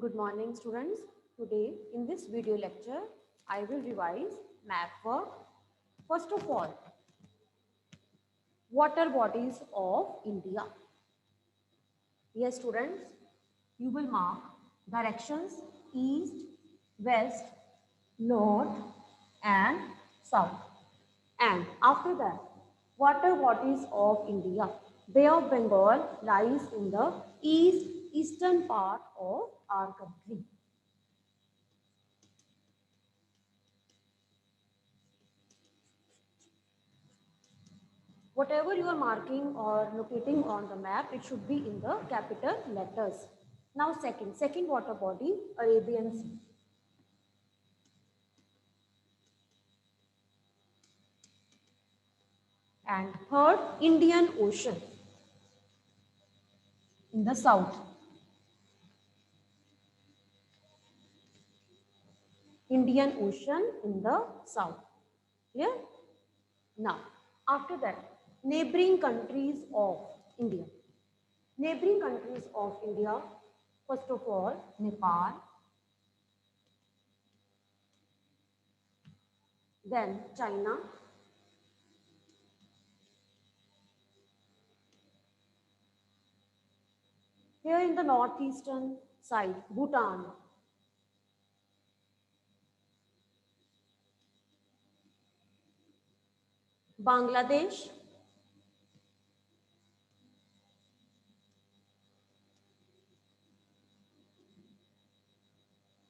Good morning, students. Today in this video lecture, I will revise map work. First of all, water bodies of India. Yes, students, you will mark directions east, west, north and south. And after that, water bodies of India. Bay of Bengal lies in the eastern part of our country. Whatever you are marking or locating on the map, it should be in the capital letters. Now second water body, Arabian Sea. And third, Indian Ocean in the south. Indian Ocean in the south. Clear? Now, after that, neighboring countries of India. Neighboring countries of India, first of all, Nepal, then China, here in the northeastern side, Bhutan, Bangladesh,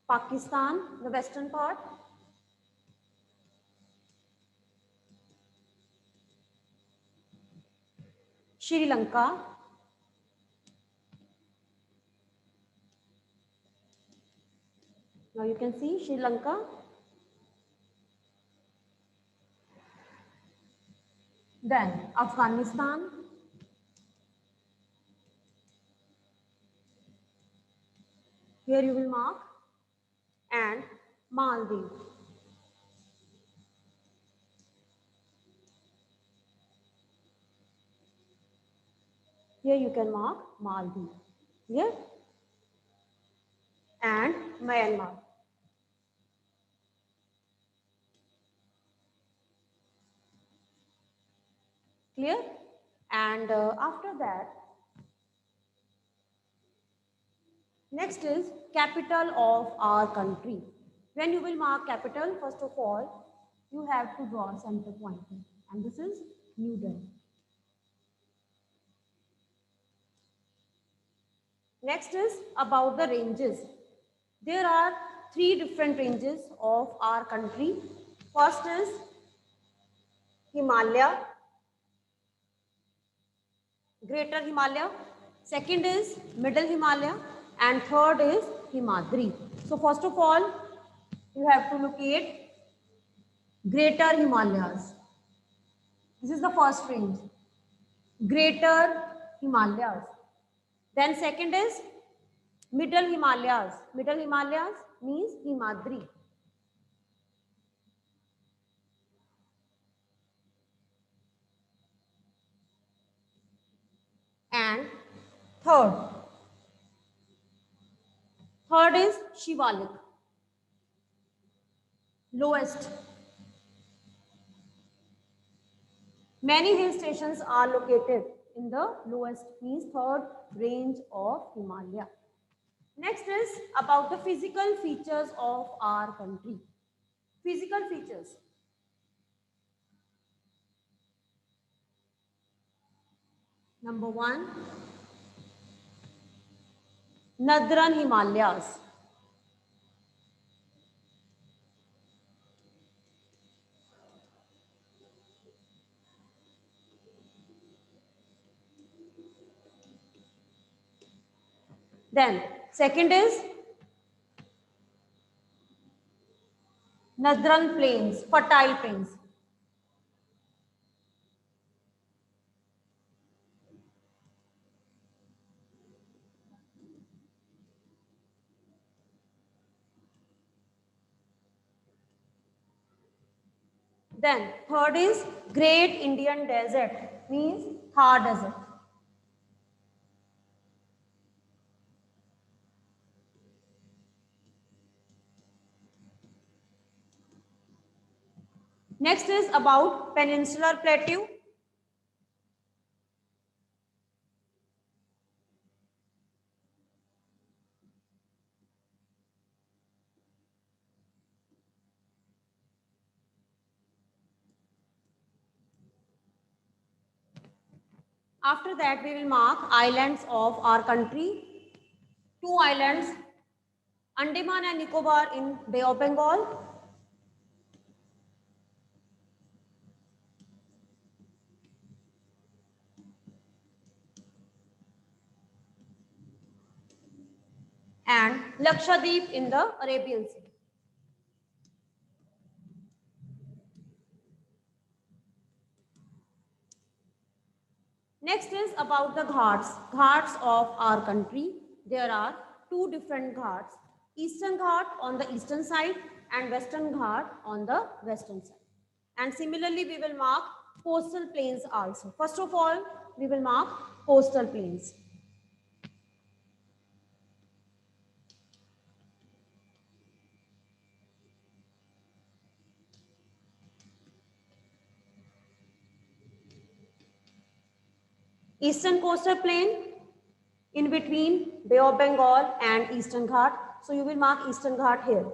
Pakistan, the western part, Sri Lanka, now you can see Sri Lanka, then Afghanistan, here you will mark, and Maldives. Here you can mark Maldives. Here and Myanmar. Clear? And after that, next is capital of our country. When you will mark capital, first of all, you have to draw center point. And this is New Delhi. Next is about the ranges. There are three different ranges of our country. First is Himalaya, Greater Himalaya. Second is Middle Himalaya. And third is Himadri. So first of all, you have to locate Greater Himalayas. This is the first range. Greater Himalayas. Then second is Middle Himalayas. Middle Himalayas means Himadri. And third is Shivalik, lowest. Many hill stations are located in the lowest, means third range of Himalaya. Next is about the physical features of our country. Physical features. Number one, Nadran Himalayas. Then second is Nadran Plains, fertile plains. Then third is Great Indian Desert, means Thar Desert. Next is about peninsular plateau. After that, we will mark islands of our country. Two islands, Andaman and Nicobar in Bay of Bengal, and Lakshadweep in the Arabian Sea. Next is about the ghats of our country. There are two different ghats, Eastern Ghat on the eastern side and Western Ghat on the western side. And similarly, we will mark coastal plains also. First of all, we will mark coastal plains. Eastern coastal plain in between Bay of Bengal and Eastern Ghat. So you will mark Eastern Ghat here.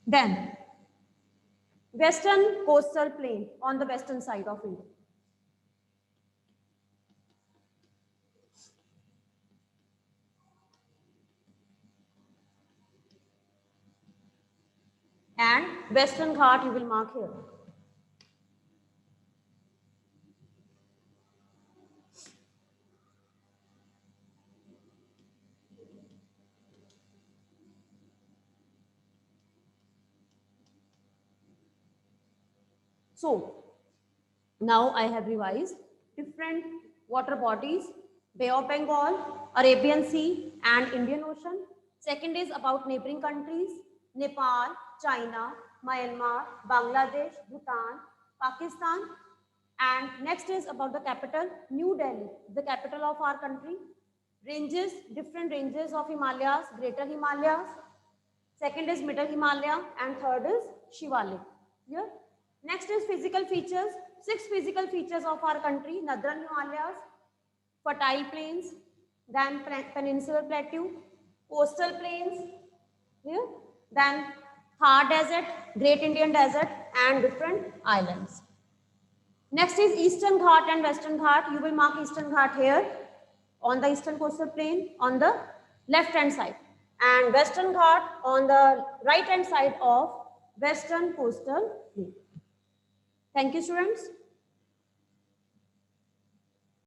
Then Western coastal plain on the western side of India. And Western Ghat you will mark here. So now I have revised different water bodies, Bay of Bengal, Arabian Sea and Indian Ocean. Second is about neighboring countries, Nepal, China, Myanmar, Bangladesh, Bhutan, Pakistan. And next is about the capital, New Delhi, the capital of our country. Ranges, different ranges of Himalayas, Greater Himalayas. Second is Middle Himalaya and third is Shivalik. Here. Next is physical features. 6 physical features of our country, Northern Himalayas, fertile plains, then peninsular plateau, coastal plains, here, then Thar Desert, Great Indian Desert and different islands. Next is Eastern Ghat and Western Ghat. You will mark Eastern Ghat here on the eastern coastal plain on the left hand side and Western Ghat on the right hand side of western coastal plain. Thank you, students.